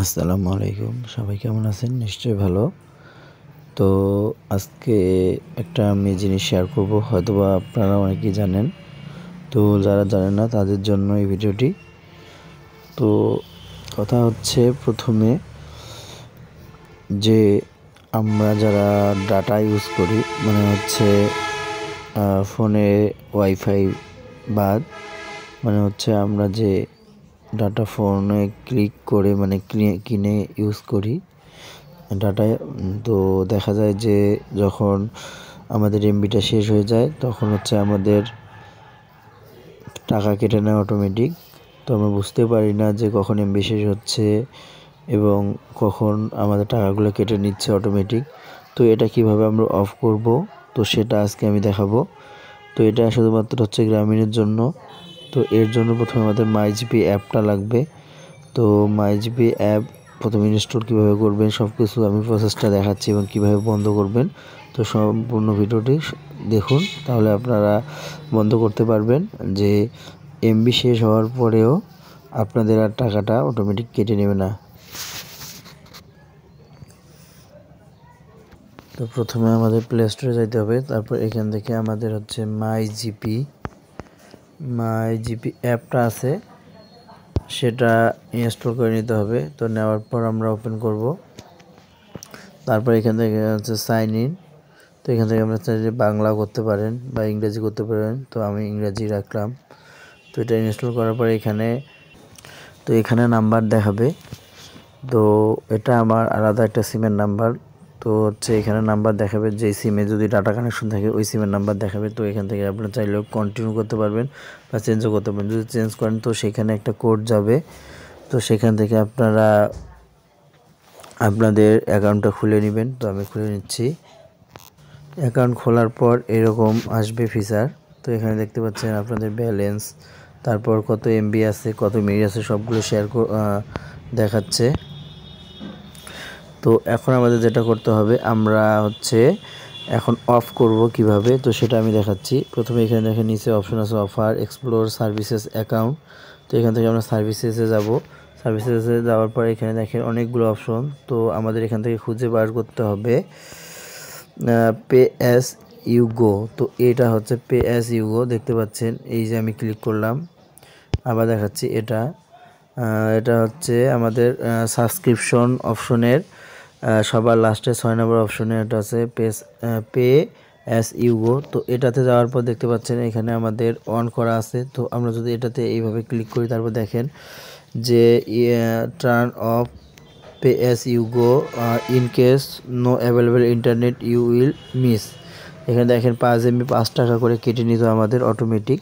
আসসালামু আলাইকুম। সবাই কেমন আছেন? নিশ্চয়ই ভালো। তো আজকে একটা আমি জিনিস শেয়ার করব, হয়তোবা আপনারা অনেকেই জানেন। তো যারা জানেন না তাদের জন্য এই ভিডিওটি। তো কথা হচ্ছে প্রথমে যে আমরা যারা ডাটা ইউজ করি, মানে হচ্ছে ফোনে ওয়াইফাই বাদ, মানে হচ্ছে আমরা যে ডাটা ফোনে ক্লিক করে মানে কিনে ইউজ করি ডাটায়, তো দেখা যায় যে যখন আমাদের এমবিটা শেষ হয়ে যায় তখন হচ্ছে আমাদের টাকা কেটে নেয় অটোমেটিক। তো আমরা বুঝতে পারি না যে কখন এমবি শেষ হচ্ছে এবং কখন আমাদের টাকাগুলো কেটে নিচ্ছে অটোমেটিক। তো এটা কিভাবে আমরা অফ করব, তো সেটা আজকে আমি দেখাবো। তো এটা শুধুমাত্র হচ্ছে গ্রামীণের জন্য। তো এর জন্য প্রথমে আমাদের মাইজিপি অ্যাপটা লাগবে। তো মাইজিপি অ্যাপ প্রথমে ইনস্টল কীভাবে করবেন সব কিছু আমি প্রসেসটা দেখাচ্ছি এবং কীভাবে বন্ধ করবেন। তো সম্পূর্ণ ভিডিওটি দেখুন, তাহলে আপনারা বন্ধ করতে পারবেন যে এমবি শেষ হওয়ার পরেও আপনাদের আর টাকাটা অটোমেটিক কেটে নেবে না। তো প্রথমে আমাদের প্লে স্টোরে যাইতে হবে, তারপর এখান থেকে আমাদের হচ্ছে মাইজিপি অ্যাপটা আছে সেটা ইনস্টল করে নিতে হবে। তো নেওয়ার পর আমরা ওপেন করব। তারপর এখান থেকে হচ্ছে সাইন ইন। তো এখান থেকে আমরা চাইলে বাংলা করতে পারেন বা ইংরেজি করতে পারেন। তো আমি ইংরেজি রাখলাম। তো এটা ইনস্টল করার পরে এখানে নাম্বার দেখাবে। তো এটা আমার আলাদা একটা সিমের নাম্বার। তো হচ্ছে এখানে নাম্বার দেখাবে, যে সিমে যদি ডাটা কানেকশন থাকে ওই সিমের নাম্বার দেখাবে। তো এখান থেকে আপনারা চাইলেও কন্টিনিউ করতে পারবেন বা চেঞ্জও করতে পারবেন। যদি চেঞ্জ করেন তো সেখানে একটা কোড যাবে। তো সেখান থেকে আপনারা আপনাদের অ্যাকাউন্টটা খুলে নেবেন। তো আমি খুলে নিচ্ছি। অ্যাকাউন্ট খোলার পর এরকম আসবে ফিচার। তো এখানে দেখতে পাচ্ছেন আপনাদের ব্যালেন্স, তারপর কত এমবি আছে, কত মিনিট আছে, সবগুলো দেখাচ্ছে। তো এখন আমাদের যেটা করতে হবে, আমরা হচ্ছে এখন অফ করব কিভাবে, তো সেটা আমি দেখাচ্ছি। প্রথমে এখানে দেখেন নিচে অপশন আছে অফার, এক্সপ্লোর, সার্ভিসেস, অ্যাকাউন্ট। তো এখান থেকে আমরা সার্ভিসেসে যাব। সার্ভিসেসে যাওয়ার পর এখানে দেখেন অনেকগুলো অপশন। তো আমাদের এখান থেকে খুঁজে বার করতে হবে পে অ্যাজ ইউ গো। তো এটা হচ্ছে পে অ্যাজ ইউ গো, দেখতে পাচ্ছেন। এই যে আমি ক্লিক করলাম, আবার দেখাচ্ছি। এটা হচ্ছে আমাদের সাবস্ক্রিপশন অপশনের সবার লাস্টে 6 নম্বর অপশনে এটা আছে পে অ্যাজ ইউ গো। তো এটাতে যাওয়ার পর দেখতে পাচ্ছেন এখানে আমাদের অন করা আছে। তো আমরা যদি এটাতে এইভাবে ক্লিক করি, তারপর দেখেন যে turn off pay as you go in case no available internet you will miss. এখানে দেখেন 5 এমবি 5 টাকা করে কেটে নিত আমাদের অটোমেটিক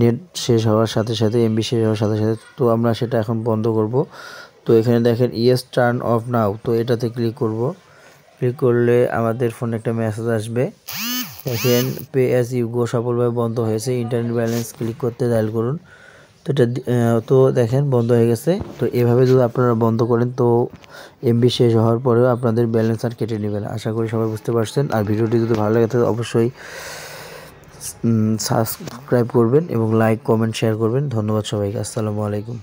নেট শেষ হওয়ার সাথে সাথে, এমবি শেষ হওয়ার সাথে সাথে। তো আমরা সেটা এখন বন্ধ করব। তো এখানে দেখেন ইয়েস টার্ন অফ নাও। তো এটাতে ক্লিক করব। ক্লিক করলে আমাদের ফোনে একটা মেসেজ আসবে, দেখেন পে অ্যাজ ইউ গো সফলভাবে বন্ধ হয়েছে, ইন্টারনেট ব্যালেন্স ক্লিক করতে ডায়াল করুন। তো এটা তো দেখেন বন্ধ হয়ে গেছে। তো এভাবে যদি আপনারা বন্ধ করেন তো এমবি শেষ হওয়ার পরেও আপনাদের ব্যালেন্স আর কেটে নেবে না। আশা করি সবাই বুঝতে পারছেন। আর ভিডিওটি যদি ভালো লাগে তাহলে অবশ্যই সাবস্ক্রাইব করবেন এবং লাইক, কমেন্ট, শেয়ার করবেন। ধন্যবাদ সবাইকে। আসসালামু আলাইকুম।